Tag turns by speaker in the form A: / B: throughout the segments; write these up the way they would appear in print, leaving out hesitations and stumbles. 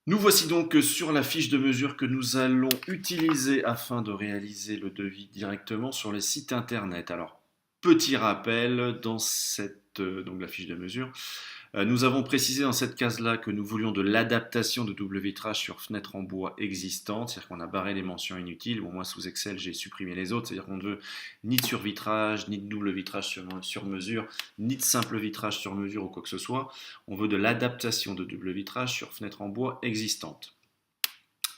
A: Nous voici donc sur la fiche de mesure que nous allons utiliser afin de réaliser le devis directement sur les sites internet. Alors, petit rappel dans donc la fiche de mesure. Nous avons précisé dans cette case-là que nous voulions de l'adaptation de double vitrage sur fenêtres en bois existantes, c'est-à-dire qu'on a barré les mentions inutiles. Bon, moi sous Excel j'ai supprimé les autres, c'est-à-dire qu'on ne veut ni de survitrage, ni de double vitrage sur mesure, ni de simple vitrage sur mesure ou quoi que ce soit. On veut de l'adaptation de double vitrage sur fenêtres en bois existantes.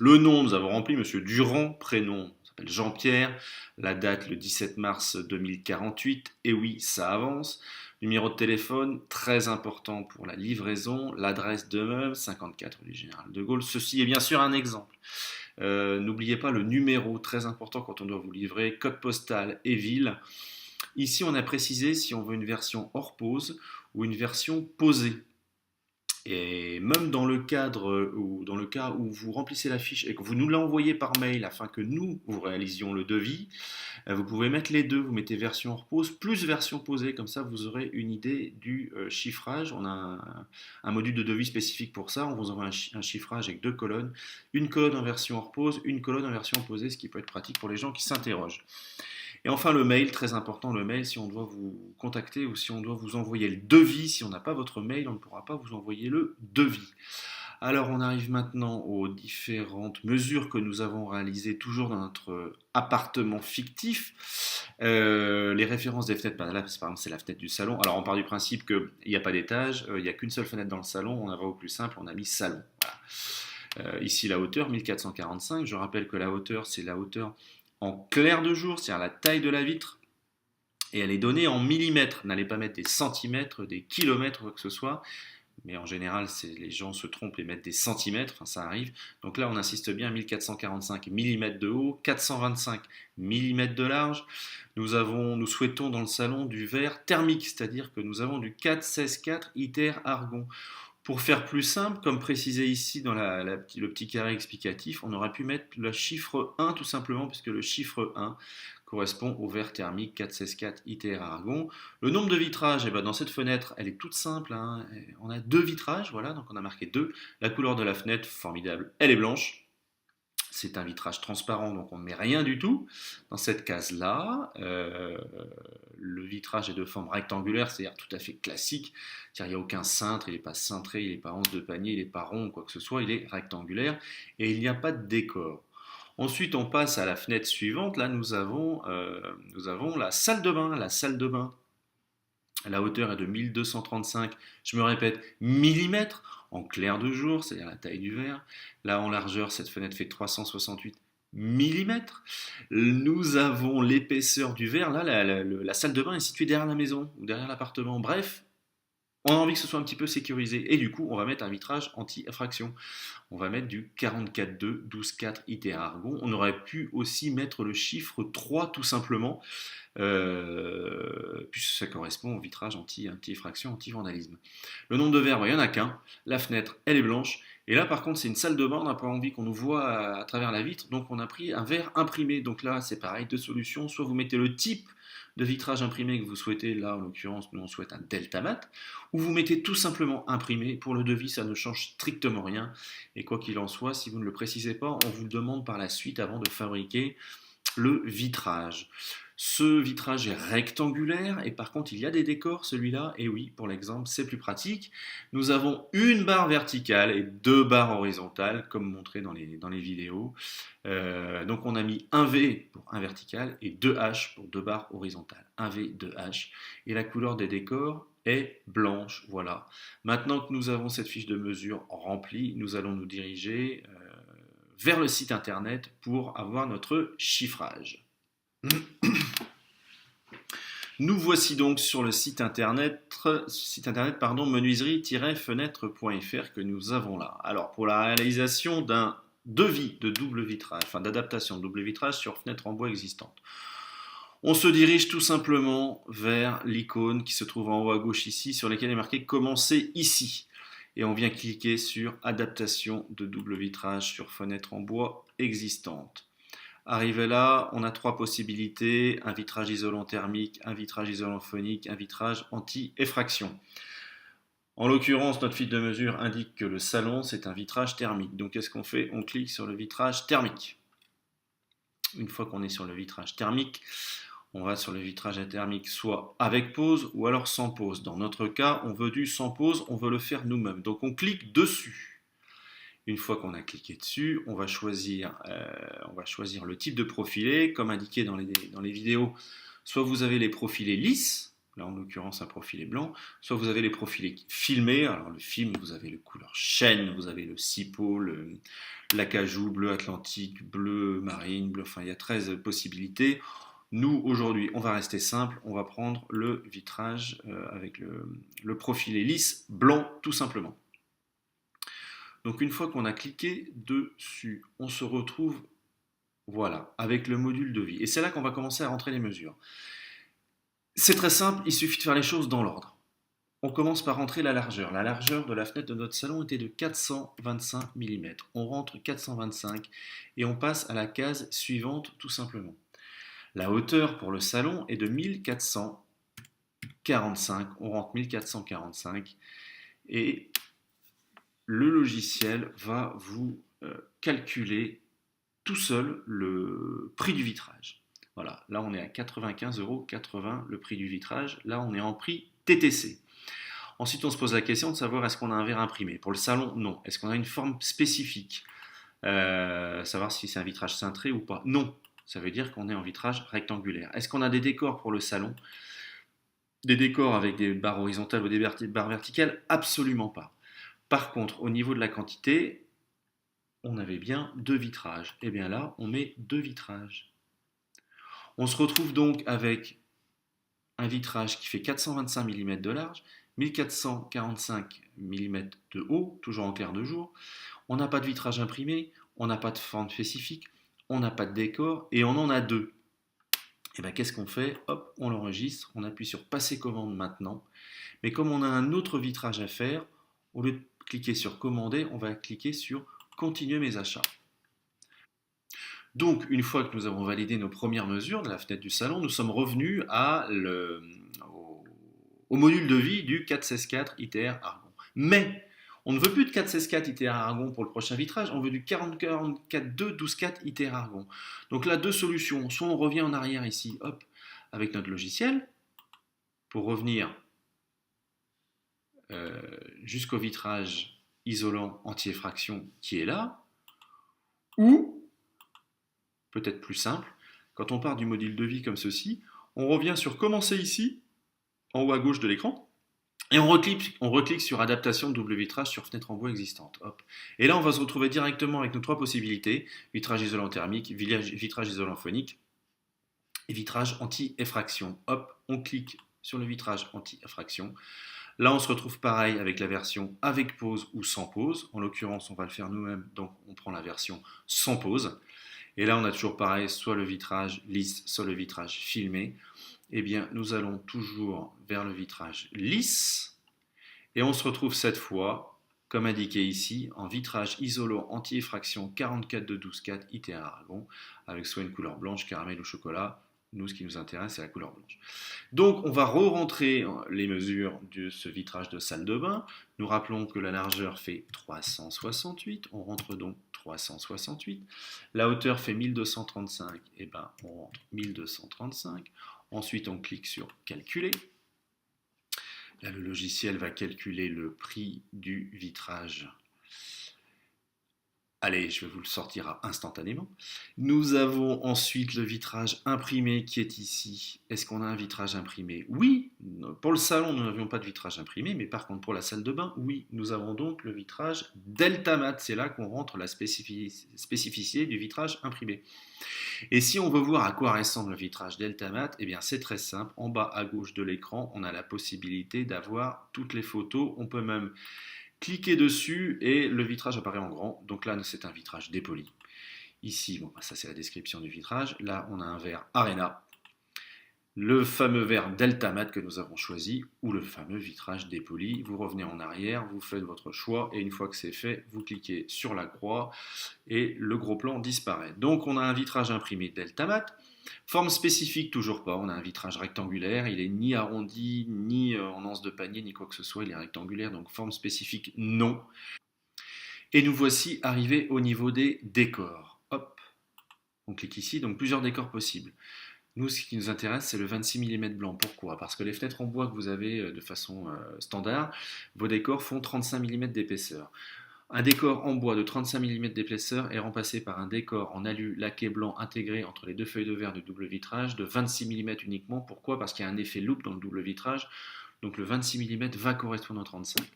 A: Le nom, nous avons rempli Monsieur Durand, prénom, s'appelle Jean-Pierre, la date le 17 mars 2048, et oui, ça avance. Numéro de téléphone, très important pour la livraison, l'adresse de meubles, 54 rue du Général de Gaulle. Ceci est bien sûr un exemple. N'oubliez pas le numéro, très important quand on doit vous livrer, code postal et ville. Ici, on a précisé si on veut une version hors pose ou une version posée. Et même dans le cadre ou dans le cas où vous remplissez la fiche et que vous nous l'envoyez par mail afin que nous vous réalisions le devis, vous pouvez mettre les deux. Vous mettez version hors pause plus version posée, comme ça vous aurez une idée du chiffrage. On a un module de devis spécifique pour ça. On vous envoie un chiffrage avec deux colonnes, une colonne en version hors pause, une colonne en version posée, ce qui peut être pratique pour les gens qui s'interrogent. Et enfin le mail, très important le mail, si on doit vous contacter ou si on doit vous envoyer le devis, si on n'a pas votre mail, on ne pourra pas vous envoyer le devis. Alors on arrive maintenant aux différentes mesures que nous avons réalisées toujours dans notre appartement fictif. Les références des fenêtres, là par exemple c'est la fenêtre du salon. Alors on part du principe qu'il n'y a pas d'étage, il n'y a qu'une seule fenêtre dans le salon, on va au plus simple, on a mis salon. Voilà. Ici la hauteur 1445, je rappelle que la hauteur c'est la hauteur en clair de jour, c'est-à-dire la taille de la vitre, et elle est donnée en millimètres. N'allez pas mettre des centimètres, des kilomètres, quoi que ce soit, mais en général, les gens se trompent et mettent des centimètres, enfin, ça arrive. Donc là, on insiste bien, 1445 mm de haut, 425 mm de large. Nous souhaitons dans le salon du verre thermique, c'est-à-dire que nous avons du 4-16-4 ITER argon. Pour faire plus simple, comme précisé ici dans le petit carré explicatif, on aurait pu mettre le chiffre 1 tout simplement, puisque le chiffre 1 correspond au verre thermique 464 ITR argon. Le nombre de vitrages, eh ben, dans cette fenêtre, elle est toute simple. Hein. On a deux vitrages, voilà, donc on a marqué 2. La couleur de la fenêtre, formidable, elle est blanche. C'est un vitrage transparent, donc on ne met rien du tout. Dans cette case-là, le vitrage est de forme rectangulaire, c'est-à-dire tout à fait classique. Il n'y a aucun cintre, il n'est pas cintré, il n'est pas anse de panier, il n'est pas rond, quoi que ce soit, il est rectangulaire et il n'y a pas de décor. Ensuite, on passe à la fenêtre suivante. Là, nous avons la salle de bain. La salle de bain, la hauteur est de 1235, je me répète, millimètres en clair de jour, c'est-à-dire la taille du verre. Là, en largeur, cette fenêtre fait 368 millimètres. Nous avons l'épaisseur du verre. Là, la salle de bain est située derrière la maison ou derrière l'appartement. Bref, on a envie que ce soit un petit peu sécurisé. Et du coup, on va mettre un vitrage anti-effraction. On va mettre du 44.2, 12.4 ITR argon. On aurait pu aussi mettre le chiffre 3 tout simplement, puisque ça correspond au vitrage anti-effraction, anti-vandalisme. Le nombre de verres, il n'y en a qu'un. La fenêtre, elle est blanche. Et là, par contre, c'est une salle de bain. On n'a pas envie qu'on nous voit à travers la vitre. Donc, on a pris un verre imprimé. Donc là, c'est pareil, deux solutions. Soit vous mettez le type de vitrage imprimé que vous souhaitez, là en l'occurrence nous on souhaite un delta mat, ou vous mettez tout simplement imprimé. Pour le devis ça ne change strictement rien, et quoi qu'il en soit, si vous ne le précisez pas, on vous le demande par la suite avant de fabriquer le vitrage. Ce vitrage est rectangulaire et par contre il y a des décors, celui-là, et oui, pour l'exemple, c'est plus pratique. Nous avons une barre verticale et deux barres horizontales, comme montré dans les vidéos. Donc on a mis un V pour un vertical et deux H pour deux barres horizontales. Un V, deux H. Et la couleur des décors est blanche, voilà. Maintenant que nous avons cette fiche de mesure remplie, nous allons nous diriger vers le site internet pour avoir notre chiffrage. Nous voici donc sur le site internet menuiserie-fenêtre.fr que nous avons là. Alors pour la réalisation d'un devis de double vitrage, enfin d'adaptation de double vitrage sur fenêtre en bois existante, on se dirige tout simplement vers l'icône qui se trouve en haut à gauche ici, sur laquelle est marqué commencer ici. Et on vient cliquer sur adaptation de double vitrage sur fenêtre en bois existante. Arrivé là, on a trois possibilités, un vitrage isolant thermique, un vitrage isolant phonique, un vitrage anti-effraction. En l'occurrence, notre fiche de mesure indique que le salon, c'est un vitrage thermique. Donc, qu'est-ce qu'on fait? On clique sur le vitrage thermique. Une fois qu'on est sur le vitrage thermique, on va sur le vitrage thermique soit avec pause ou alors sans pause. Dans notre cas, on veut du sans pause, on veut le faire nous-mêmes. Donc, on clique dessus. Une fois qu'on a cliqué dessus, on va choisir le type de profilé. Comme indiqué dans les vidéos, soit vous avez les profilés lisses, là en l'occurrence un profilé blanc, soit vous avez les profilés filmés. Alors le film, vous avez le couleur chêne, vous avez le cipot, l'acajou, bleu atlantique, bleu marine, bleu, enfin il y a 13 possibilités. Nous, aujourd'hui, on va rester simple, on va prendre le vitrage avec le profilé lisse blanc, tout simplement. Donc une fois qu'on a cliqué dessus, on se retrouve, voilà, avec le module de vie. Et c'est là qu'on va commencer à rentrer les mesures. C'est très simple, il suffit de faire les choses dans l'ordre. On commence par rentrer la largeur. La largeur de la fenêtre de notre salon était de 425 mm. On rentre 425 et on passe à la case suivante tout simplement. La hauteur pour le salon est de 1445. On rentre 1445 et le logiciel va vous calculer tout seul le prix du vitrage. Voilà, là on est à 95,80 € le prix du vitrage. Là on est en prix TTC. Ensuite on se pose la question de savoir est-ce qu'on a un verre imprimé. Pour le salon, non. Est-ce qu'on a une forme spécifique, savoir si c'est un vitrage cintré ou pas. Non, ça veut dire qu'on est en vitrage rectangulaire. Est-ce qu'on a des décors pour le salon? Des décors avec des barres horizontales ou des barres verticales? Absolument pas. Par contre, au niveau de la quantité, on avait bien 2 vitrages. Et bien là, on met 2 vitrages. On se retrouve donc avec un vitrage qui fait 425 mm de large, 1445 mm de haut, toujours en clair de jour. On n'a pas de vitrage imprimé, on n'a pas de forme spécifique, on n'a pas de décor et on en a 2. Et bien qu'est-ce qu'on fait? Hop, on l'enregistre, on appuie sur passer commande maintenant. Mais comme on a un autre vitrage à faire, au lieu de cliquer sur commander, on va cliquer sur continuer mes achats. Donc, une fois que nous avons validé nos premières mesures de la fenêtre du salon, nous sommes revenus au module de vie du 416-4 ITR Argon. Mais on ne veut plus de 416-4 ITR Argon pour le prochain vitrage, on veut du 4044-2 12-4 ITR Argon. Donc là, deux solutions. Soit on revient en arrière ici, hop, avec notre logiciel, pour revenir jusqu'au vitrage isolant anti-effraction qui est là, ou, peut-être plus simple, quand on part du module de vie comme ceci, on revient sur commencer ici, en haut à gauche de l'écran, et on reclique sur adaptation de double vitrage sur fenêtre en bois existante. Hop. Et là, on va se retrouver directement avec nos trois possibilités, vitrage isolant thermique, vitrage isolant phonique et vitrage anti-effraction. Hop, on clique sur le vitrage anti-effraction. Là, on se retrouve pareil avec la version avec pause ou sans pause. En l'occurrence, on va le faire nous-mêmes, donc on prend la version sans pause. Et là, on a toujours pareil, soit le vitrage lisse, soit le vitrage filmé. Eh bien, nous allons toujours vers le vitrage lisse. Et on se retrouve cette fois, comme indiqué ici, en vitrage isolant anti-effraction 44 de 12-4 ITR Argon, avec soit une couleur blanche, caramel ou chocolat. Nous, ce qui nous intéresse, c'est la couleur blanche. Donc, on va re-rentrer les mesures de ce vitrage de salle de bain. Nous rappelons que la largeur fait 368. On rentre donc 368. La hauteur fait 1235. Et bien, on rentre 1235. Ensuite, on clique sur calculer. Là, le logiciel va calculer le prix du vitrage. Allez, je vais vous le sortir instantanément. Nous avons ensuite le vitrage imprimé qui est ici. Est-ce qu'on a un vitrage imprimé? Oui. Pour le salon, nous n'avions pas de vitrage imprimé, mais par contre pour la salle de bain, oui. Nous avons donc le vitrage Deltamat. C'est là qu'on rentre la spécificité du vitrage imprimé. Et si on veut voir à quoi ressemble le vitrage Deltamat, eh bien c'est très simple. En bas à gauche de l'écran, on a la possibilité d'avoir toutes les photos. On peut même cliquez dessus et le vitrage apparaît en grand. Donc là, c'est un vitrage dépoli. Ici, bon, ça c'est la description du vitrage. Là, on a un verre Arena. le fameux verre Deltamat que nous avons choisi, ou le fameux vitrage dépoli. Vous revenez en arrière, vous faites votre choix, et une fois que c'est fait, vous cliquez sur la croix, et le gros plan disparaît. Donc on a un vitrage imprimé Deltamat. Forme spécifique, toujours pas. On a un vitrage rectangulaire. Il est ni arrondi, ni en anse de panier, ni quoi que ce soit. Il est rectangulaire, donc forme spécifique, non. Et nous voici arrivés au niveau des décors. Hop, on clique ici, donc plusieurs décors possibles. Nous, ce qui nous intéresse, c'est le 26 mm blanc. Pourquoi? Parce que les fenêtres en bois que vous avez de façon standard, vos décors font 35 mm d'épaisseur. Un décor en bois de 35 mm d'épaisseur est remplacé par un décor en alu laqué blanc intégré entre les deux feuilles de verre de double vitrage de 26 mm uniquement. Pourquoi? Parce qu'il y a un effet loupe dans le double vitrage, donc le 26 mm va correspondre au 35.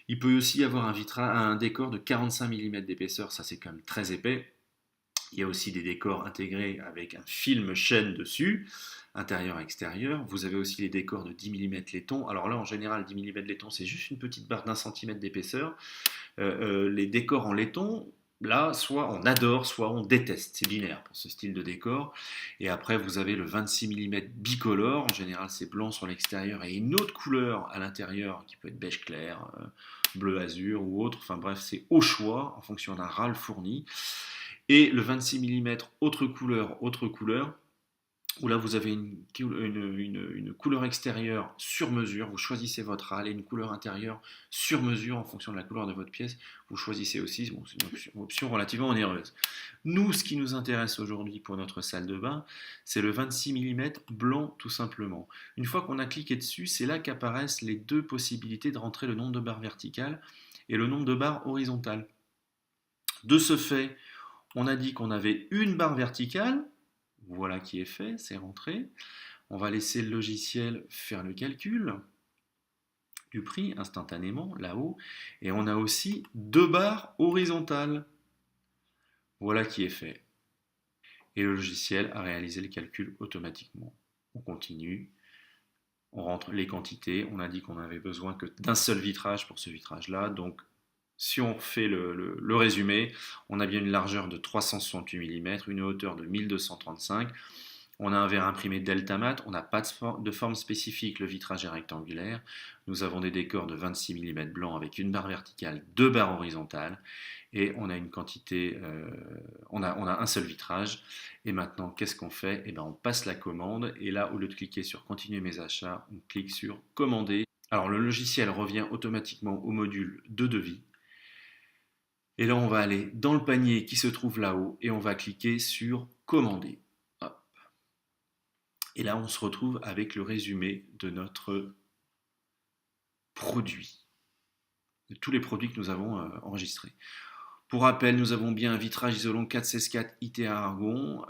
A: Il peut aussi y avoir un décor de 45 mm d'épaisseur, ça c'est quand même très épais. Il y a aussi des décors intégrés avec un film chaîne dessus, intérieur et extérieur. Vous avez aussi les décors de 10 mm laiton. Alors là, en général, 10 mm laiton, c'est juste une petite barre d'1 cm d'épaisseur. Les décors en laiton, là, soit on adore, soit on déteste. C'est binaire pour ce style de décor. Et après, vous avez le 26 mm bicolore. En général, c'est blanc sur l'extérieur et une autre couleur à l'intérieur qui peut être beige clair, bleu azur ou autre. Enfin bref, c'est au choix en fonction d'un râle fourni. Et le 26 mm, autre couleur, où là vous avez une couleur extérieure sur mesure, vous choisissez votre râle, et une couleur intérieure sur mesure en fonction de la couleur de votre pièce, vous choisissez aussi, bon, c'est une option relativement onéreuse. Nous, ce qui nous intéresse aujourd'hui pour notre salle de bain, c'est le 26 mm blanc tout simplement. Une fois qu'on a cliqué dessus, c'est là qu'apparaissent les deux possibilités de rentrer le nombre de barres verticales et le nombre de barres horizontales. De ce fait, on a dit qu'on avait une barre verticale, voilà qui est fait, c'est rentré. On va laisser le logiciel faire le calcul du prix instantanément, là-haut. Et on a aussi deux barres horizontales. Voilà qui est fait. Et le logiciel a réalisé le calcul automatiquement. On continue, on rentre les quantités. On a dit qu'on avait besoin que d'un seul vitrage pour ce vitrage-là, donc si on fait le résumé, on a bien une largeur de 368 mm, une hauteur de 1235. On a un verre imprimé Deltamat, on n'a pas de forme spécifique, le vitrage est rectangulaire. Nous avons des décors de 26 mm blanc avec une barre verticale, deux barres horizontales. Et on a une quantité, on a un seul vitrage. Et maintenant, qu'est-ce qu'on fait? Eh bien, on passe la commande. Et là, au lieu de cliquer sur Continuer mes achats, on clique sur Commander. Alors, le logiciel revient automatiquement au module de devis. Et là, on va aller dans le panier qui se trouve là-haut et on va cliquer sur Commander. Hop. Et là, on se retrouve avec le résumé de notre produit, de tous les produits que nous avons enregistrés. Pour rappel, nous avons bien un vitrage isolant 4CS4 ITA Argon.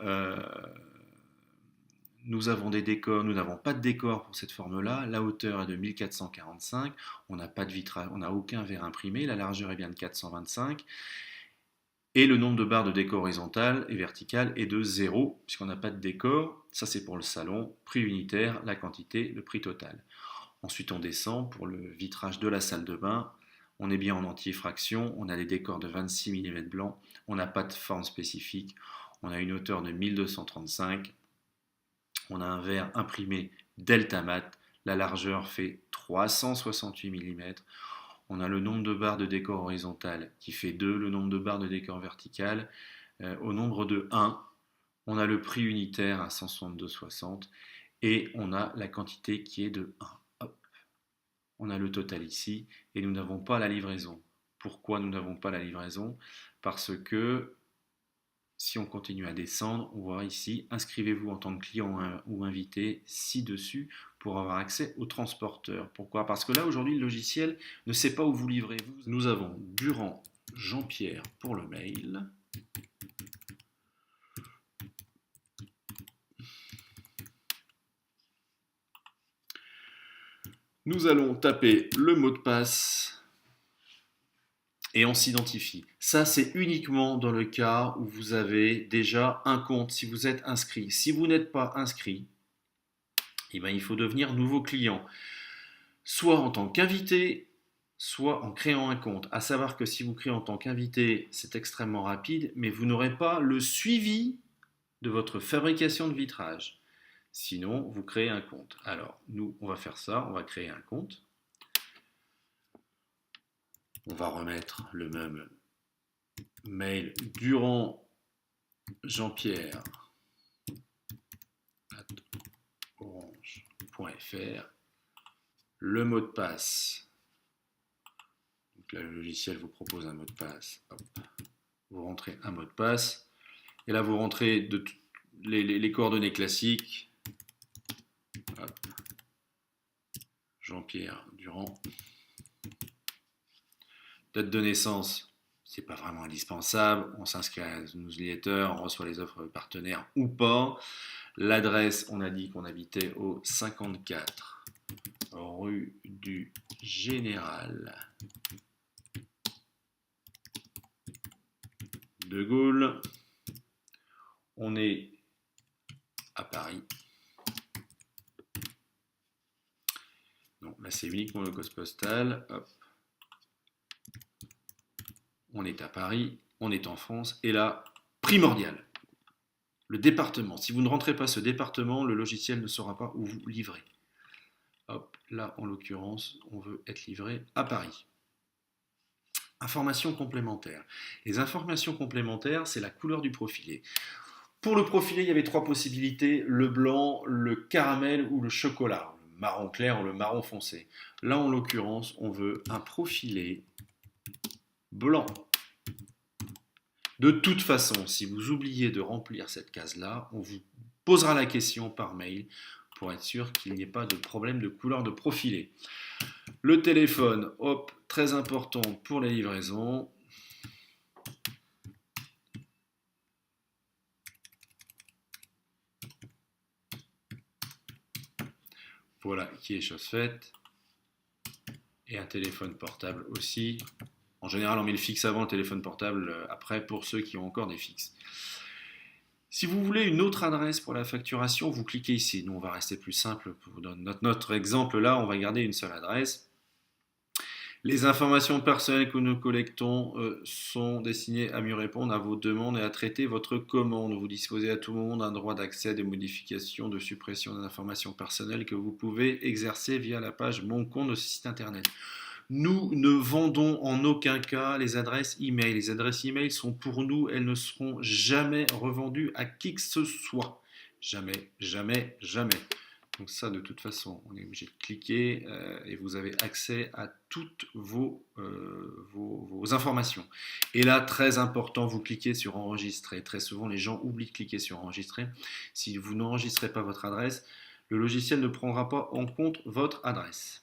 A: Nous avons des décors, nous n'avons pas de décor pour cette forme-là. La hauteur est de 1445. On n'a pas de vitrage, on n'a aucun verre imprimé. La largeur est bien de 425. Et le nombre de barres de décor horizontal et vertical est de 0, puisqu'on n'a pas de décor. Ça, c'est pour le salon. Prix unitaire, la quantité, le prix total. Ensuite, on descend pour le vitrage de la salle de bain. On est bien en entier fraction. On a des décors de 26 mm blanc. On n'a pas de forme spécifique. On a une hauteur de 1235. On a un verre imprimé Deltamat. La largeur fait 368 mm. On a le nombre de barres de décor horizontal qui fait 2, le nombre de barres de décor vertical au nombre de 1. On a le prix unitaire à 162,60 et on a la quantité qui est de 1. Hop. On a le total ici et nous n'avons pas la livraison. Pourquoi nous n'avons pas la livraison? Parce que si on continue à descendre, on voit ici, inscrivez-vous en tant que client ou invité ci-dessus pour avoir accès au transporteur. Pourquoi? Parce que là, aujourd'hui, le logiciel ne sait pas où vous livrez. Nous avons Durand Jean-Pierre pour le mail. Nous allons taper le mot de passe et on s'identifie. Ça, c'est uniquement dans le cas où vous avez déjà un compte, si vous êtes inscrit. Si vous n'êtes pas inscrit, eh bien, il faut devenir nouveau client, soit en tant qu'invité, soit en créant un compte. À savoir que si vous créez en tant qu'invité, c'est extrêmement rapide, mais vous n'aurez pas le suivi de votre fabrication de vitrage. Sinon, vous créez un compte. Alors, nous, on va faire ça, on va créer un compte. On va remettre le même mail Durand Jean-Pierre orange.fr. Le mot de passe. Donc là, le logiciel vous propose un mot de passe. Hop. Vous rentrez un mot de passe. Et là, vous rentrez les coordonnées classiques. Hop. Jean-Pierre Durand. Date de naissance, c'est pas vraiment indispensable. On s'inscrit à la newsletter, on reçoit les offres partenaires ou pas. L'adresse, on a dit qu'on habitait au 54 rue du Général de Gaulle. On est à Paris. Donc là, c'est uniquement le code postal. Hop. On est à Paris, on est en France. Et là, primordial, le département. Si vous ne rentrez pas ce département, le logiciel ne saura pas où vous livrez. Hop, là, en l'occurrence, on veut être livré à Paris. Informations complémentaires. Les informations complémentaires, c'est la couleur du profilé. Pour le profilé, il y avait 3 possibilités, le blanc, le caramel ou le chocolat, le marron clair ou le marron foncé. Là, en l'occurrence, on veut un profilé blanc. De toute façon, si vous oubliez de remplir cette case-là, on vous posera la question par mail pour être sûr qu'il n'y ait pas de problème de couleur de profilé. Le téléphone, hop, très important pour les livraisons. Voilà, qui est chose faite. Et un téléphone portable aussi. En général, on met le fixe avant, le téléphone portable après, pour ceux qui ont encore des fixes. Si vous voulez une autre adresse pour la facturation, vous cliquez ici. Nous, on va rester plus simple. Pour notre exemple là, on va garder une seule adresse. Les informations personnelles que nous collectons sont destinées à mieux répondre à vos demandes et à traiter votre commande. Vous disposez à tout moment d'un droit d'accès à des modifications, de suppression des informations personnelles que vous pouvez exercer via la page Mon compte de ce site internet. Nous ne vendons en aucun cas les adresses email. Les adresses email sont pour nous, elles ne seront jamais revendues à qui que ce soit. Jamais, jamais, jamais. Donc ça, de toute façon, on est obligé de cliquer et vous avez accès à toutes vos informations. Et là, très important, vous cliquez sur enregistrer. Très souvent, les gens oublient de cliquer sur enregistrer. Si vous n'enregistrez pas votre adresse, le logiciel ne prendra pas en compte votre adresse.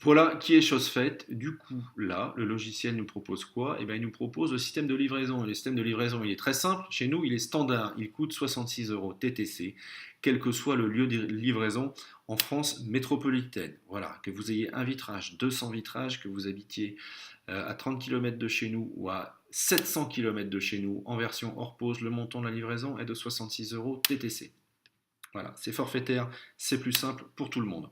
A: Voilà qui est chose faite. Du coup, là, le logiciel nous propose quoi? Eh bien, il nous propose le système de livraison. Et le système de livraison, il est très simple. Chez nous, il est standard. Il coûte 66 € TTC, quel que soit le lieu de livraison en France métropolitaine. Voilà, que vous ayez un vitrage, 200 vitrages, que vous habitiez à 30 km de chez nous ou à 700 km de chez nous, en version hors pause, le montant de la livraison est de 66 € TTC. Voilà, c'est forfaitaire, c'est plus simple pour tout le monde.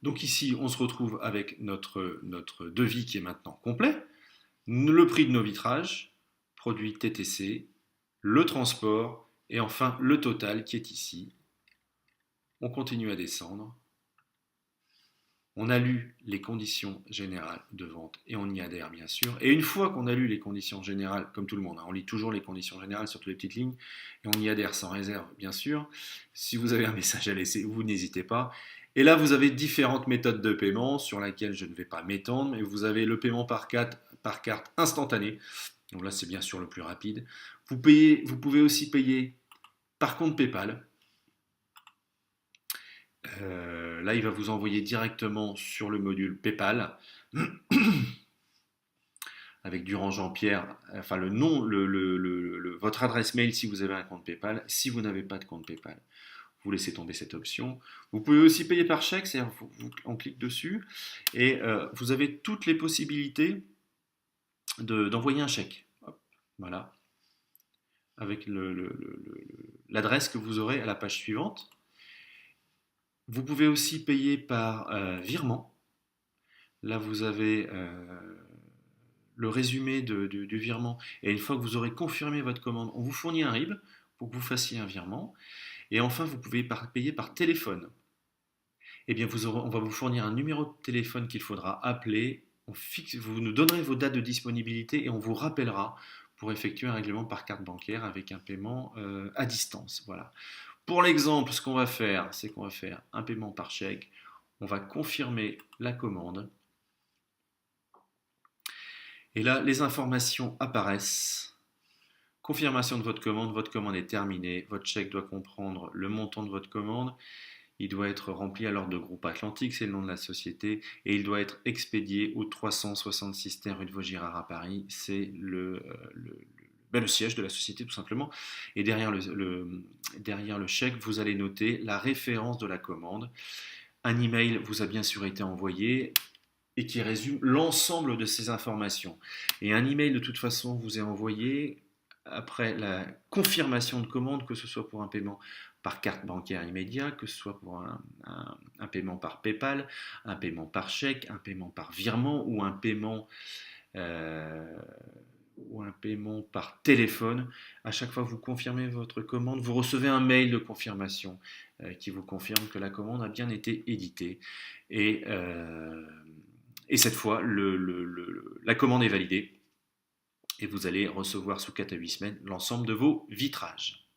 A: Donc ici, on se retrouve avec notre devis qui est maintenant complet, le prix de nos vitrages, produit TTC, le transport et enfin le total qui est ici. On continue à descendre. On a lu les conditions générales de vente et on y adhère bien sûr. Et une fois qu'on a lu les conditions générales, comme tout le monde, on lit toujours les conditions générales sur toutes les petites lignes et on y adhère sans réserve bien sûr. Si vous avez un message à laisser, vous n'hésitez pas. Et là, vous avez différentes méthodes de paiement sur lesquelles je ne vais pas m'étendre, mais vous avez le paiement par carte instantané. Donc là, c'est bien sûr le plus rapide. Vous pouvez aussi payer par compte PayPal. Là, il va vous envoyer directement sur le module PayPal avec Durand Jean-Pierre, enfin le nom, votre adresse mail si vous avez un compte PayPal. Si vous n'avez pas de compte PayPal, vous laissez tomber cette option. Vous pouvez aussi payer par chèque, c'est-à-dire on clique dessus et vous avez toutes les possibilités d'envoyer un chèque. Hop, voilà, avec l'adresse que vous aurez à la page suivante. Vous pouvez aussi payer par virement. Là, vous avez le résumé du virement. Et une fois que vous aurez confirmé votre commande, on vous fournit un RIB. pour que vous fassiez un virement. Et enfin, vous pouvez payer par téléphone. Eh bien, on va vous fournir un numéro de téléphone qu'il faudra appeler. Vous nous donnerez vos dates de disponibilité et on vous rappellera pour effectuer un règlement par carte bancaire avec un paiement à distance. Voilà. Pour l'exemple, ce qu'on va faire, c'est qu'on va faire un paiement par chèque. On va confirmer la commande. Et là, les informations apparaissent. Confirmation de votre commande est terminée, votre chèque doit comprendre le montant de votre commande, il doit être rempli à l'ordre de Groupe Atlantique, c'est le nom de la société, et il doit être expédié au 366 rue de Vaugirard à Paris, c'est le siège de la société tout simplement. Et derrière le chèque, vous allez noter la référence de la commande. Un email vous a bien sûr été envoyé et qui résume l'ensemble de ces informations. Et un email de toute façon vous est envoyé après la confirmation de commande, que ce soit pour un paiement par carte bancaire immédiat, que ce soit pour un paiement par PayPal, un paiement par chèque, un paiement par virement euh, ou un paiement par téléphone. À chaque fois que vous confirmez votre commande, vous recevez un mail de confirmation qui vous confirme que la commande a bien été éditée. Et cette fois, la commande est validée et vous allez recevoir sous 4 à 8 semaines l'ensemble de vos vitrages.